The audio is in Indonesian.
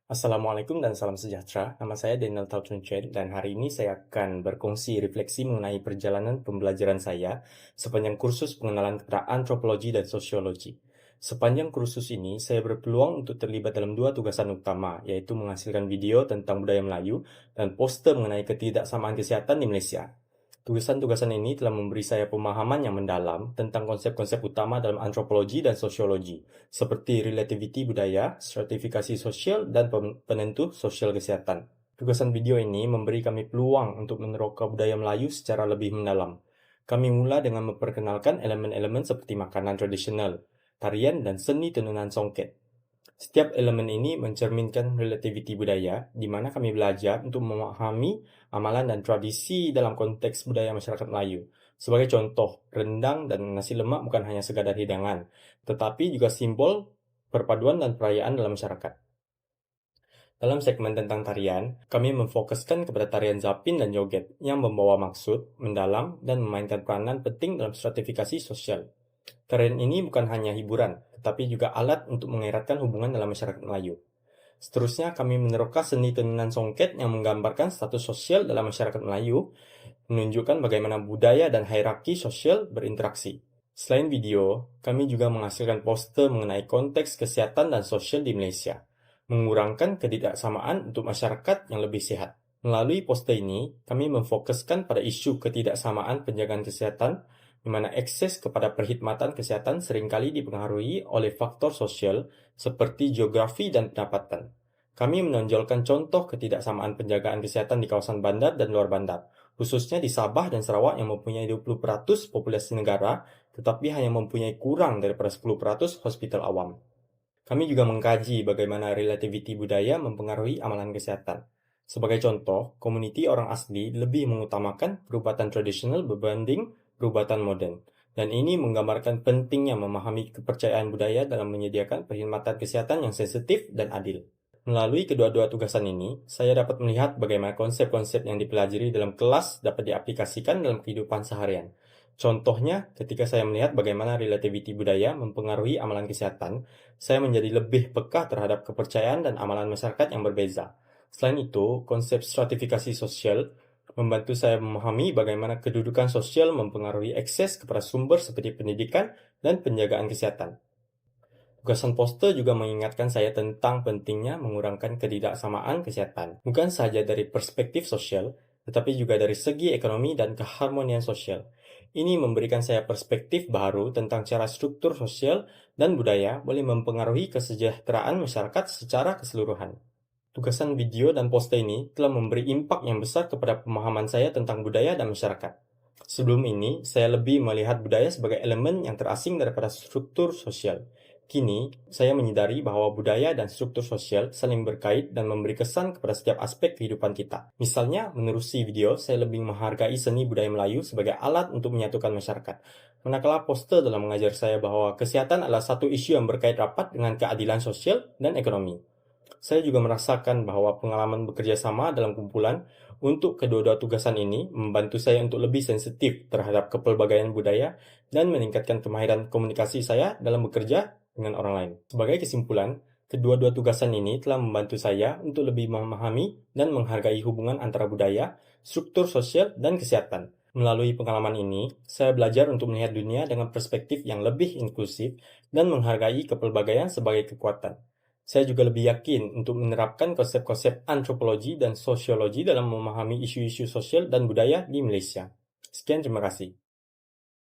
Assalamualaikum dan salam sejahtera. Nama saya Daniel Tau Chun Chen dan hari ini saya akan berkongsi refleksi mengenai perjalanan pembelajaran saya sepanjang kursus pengenalan kepada antropologi dan sosiologi. Sepanjang kursus ini, saya berpeluang untuk terlibat dalam dua tugasan utama, yaitu menghasilkan video tentang budaya Melayu dan poster mengenai ketidaksamaan kesehatan di Malaysia. Tugasan-tugasan ini telah memberi saya pemahaman yang mendalam tentang konsep-konsep utama dalam antropologi dan sosiologi, seperti relativity budaya, stratifikasi sosial, dan penentu sosial kesehatan. Tugasan video ini memberi kami peluang untuk meneroka budaya Melayu secara lebih mendalam. Kami mula dengan memperkenalkan elemen-elemen seperti makanan tradisional, tarian, dan seni tenunan songket. Setiap elemen ini mencerminkan relativity budaya, di mana kami belajar untuk memahami amalan dan tradisi dalam konteks budaya masyarakat Melayu. Sebagai contoh, rendang dan nasi lemak bukan hanya sekadar hidangan, tetapi juga simbol perpaduan dan perayaan dalam masyarakat. Dalam segmen tentang tarian, kami memfokuskan kepada tarian zapin dan joget yang membawa maksud, mendalam, dan memainkan peranan penting dalam stratifikasi sosial. Tarian ini bukan hanya hiburan, tetapi juga alat untuk mengeratkan hubungan dalam masyarakat Melayu. Seterusnya, kami meneroka seni tenunan songket yang menggambarkan status sosial dalam masyarakat Melayu, menunjukkan bagaimana budaya dan hierarki sosial berinteraksi. Selain video, kami juga menghasilkan poster mengenai konteks kesehatan dan sosial di Malaysia, mengurangkan ketidaksamaan untuk masyarakat yang lebih sehat. Melalui poster ini, kami memfokuskan pada isu ketidaksamaan penjagaan kesehatan, di mana akses kepada perkhidmatan kesehatan seringkali dipengaruhi oleh faktor sosial seperti geografi dan pendapatan. Kami menonjolkan contoh ketidaksamaan penjagaan kesehatan di kawasan bandar dan luar bandar, khususnya di Sabah dan Sarawak yang mempunyai 20% populasi negara, tetapi hanya mempunyai kurang daripada 10% hospital awam. Kami juga mengkaji bagaimana relativity budaya mempengaruhi amalan kesehatan. Sebagai contoh, komuniti orang asli lebih mengutamakan perubatan tradisional berbanding perubatan modern. Dan ini menggambarkan pentingnya memahami kepercayaan budaya dalam menyediakan perkhidmatan kesehatan yang sensitif dan adil. Melalui kedua-dua tugasan ini, saya dapat melihat bagaimana konsep-konsep yang dipelajari dalam kelas dapat diaplikasikan dalam kehidupan seharian. Contohnya, ketika saya melihat bagaimana relativity budaya mempengaruhi amalan kesehatan, saya menjadi lebih peka terhadap kepercayaan dan amalan masyarakat yang berbeza. Selain itu, konsep stratifikasi sosial membantu saya memahami bagaimana kedudukan sosial mempengaruhi akses kepada sumber seperti pendidikan dan penjagaan kesehatan. Tugasan poster juga mengingatkan saya tentang pentingnya mengurangkan ketidaksamaan kesehatan, bukan sahaja dari perspektif sosial, tetapi juga dari segi ekonomi dan keharmonian sosial. Ini memberikan saya perspektif baru tentang cara struktur sosial dan budaya boleh mempengaruhi kesejahteraan masyarakat secara keseluruhan. Tugasan video dan poster ini telah memberi impak yang besar kepada pemahaman saya tentang budaya dan masyarakat. Sebelum ini, saya lebih melihat budaya sebagai elemen yang terasing daripada struktur sosial. Kini, saya menyadari bahwa budaya dan struktur sosial saling berkait dan memberi kesan kepada setiap aspek kehidupan kita. Misalnya, menerusi video, saya lebih menghargai seni budaya Melayu sebagai alat untuk menyatukan masyarakat. Manakala poster dalam mengajar saya bahwa kesehatan adalah satu isu yang berkait rapat dengan keadilan sosial dan ekonomi. Saya juga merasakan bahwa pengalaman bekerja sama dalam kumpulan untuk kedua-dua tugasan ini membantu saya untuk lebih sensitif terhadap kepelbagaian budaya dan meningkatkan kemahiran komunikasi saya dalam bekerja dengan orang lain. Sebagai kesimpulan, kedua-dua tugasan ini telah membantu saya untuk lebih memahami dan menghargai hubungan antara budaya, struktur sosial, dan kesehatan. Melalui pengalaman ini, saya belajar untuk melihat dunia dengan perspektif yang lebih inklusif dan menghargai kepelbagaian sebagai kekuatan. Saya juga lebih yakin untuk menerapkan konsep-konsep antropologi dan sosiologi dalam memahami isu-isu sosial dan budaya di Malaysia. Sekian, terima kasih.